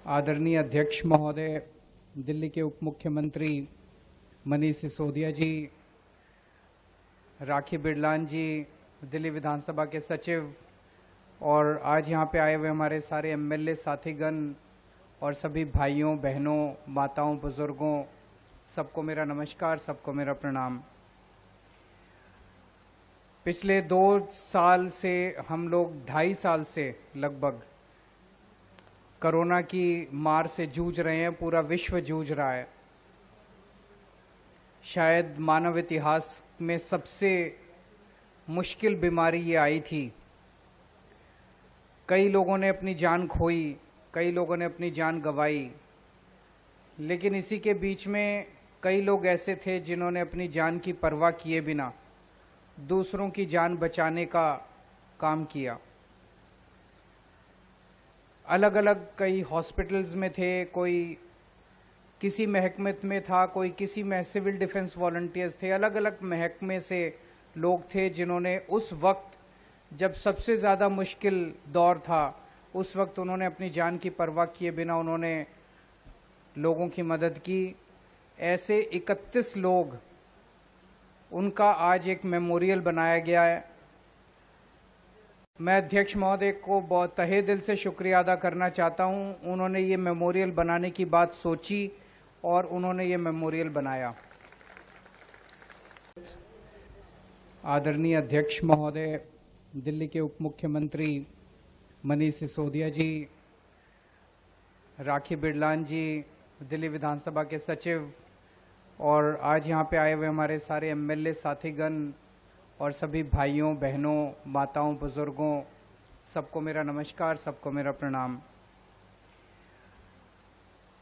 आदरणीय अध्यक्ष महोदय, दिल्ली के उप मुख्यमंत्री मनीष सिसोदिया जी, राखी बिरलान जी, दिल्ली विधानसभा के सचिव और आज यहाँ पे आए हुए हमारे सारे एमएलए साथीगण और सभी भाइयों बहनों माताओं बुजुर्गों, सबको मेरा नमस्कार, सबको मेरा प्रणाम। पिछले 2 साल से हम लोग 2.5 साल से लगभग कोरोना की मार से जूझ रहे हैं, पूरा विश्व जूझ रहा है। शायद मानव इतिहास में सबसे मुश्किल बीमारी ये आई थी। कई लोगों ने अपनी जान खोई, कई लोगों ने अपनी जान गंवाई, लेकिन इसी के बीच में कई लोग ऐसे थे जिन्होंने अपनी जान की परवाह किए बिना दूसरों की जान बचाने का काम किया। अलग अलग कई हॉस्पिटल्स में थे, कोई किसी महकमे में था, कोई किसी में सिविल डिफेंस वॉलंटियर्स थे। अलग अलग महकमे से लोग थे जिन्होंने उस वक्त जब सबसे ज़्यादा मुश्किल दौर था, उस वक्त उन्होंने अपनी जान की परवाह किए बिना उन्होंने लोगों की मदद की। ऐसे 31 लोग, उनका आज एक मेमोरियल बनाया गया है। मैं अध्यक्ष महोदय को बहुत तहे दिल से शुक्रिया अदा करना चाहता हूं। उन्होंने ये मेमोरियल बनाने की बात सोची और उन्होंने ये मेमोरियल बनाया। आदरणीय अध्यक्ष महोदय, दिल्ली के उप मुख्यमंत्री मनीष सिसोदिया जी, राखी बिरलान जी, दिल्ली विधानसभा के सचिव और आज यहाँ पे आए हुए हमारे सारे एमएलए साथीगण और सभी भाइयों बहनों माताओं बुजुर्गों, सबको मेरा नमस्कार, सबको मेरा प्रणाम।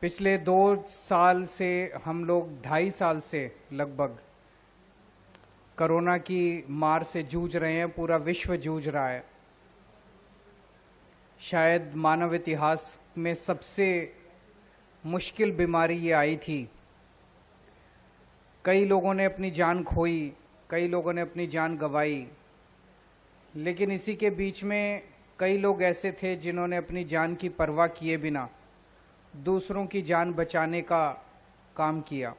पिछले 2 साल से हम लोग 2.5 साल से लगभग कोरोना की मार से जूझ रहे हैं, पूरा विश्व जूझ रहा है। शायद मानव इतिहास में सबसे मुश्किल बीमारी ये आई थी। कई लोगों ने अपनी जान खोई, कई लोगों ने अपनी जान गंवाई, लेकिन इसी के बीच में कई लोग ऐसे थे जिन्होंने अपनी जान की परवाह किए बिना दूसरों की जान बचाने का काम किया।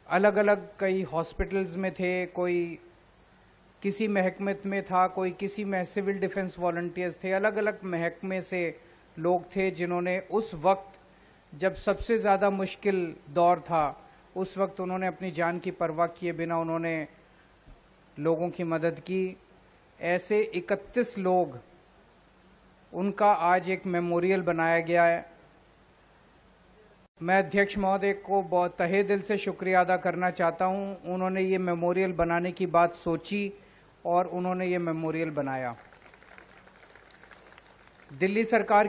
अलग अलग कई हॉस्पिटल्स में थे, कोई किसी महकमे में था, कोई किसी में सिविल डिफेंस वॉलंटियर्स थे। अलग अलग महकमे से लोग थे जिन्होंने उस वक्त जब सबसे ज़्यादा मुश्किल दौर था, उस वक्त उन्होंने अपनी जान की परवाह किए बिना उन्होंने लोगों की मदद की। ऐसे 31 लोग, उनका आज एक मेमोरियल बनाया गया है। मैं अध्यक्ष महोदय को बहुत तहे दिल से शुक्रिया अदा करना चाहता हूं। उन्होंने ये मेमोरियल बनाने की बात सोची और उन्होंने ये मेमोरियल बनाया। दिल्ली सरकार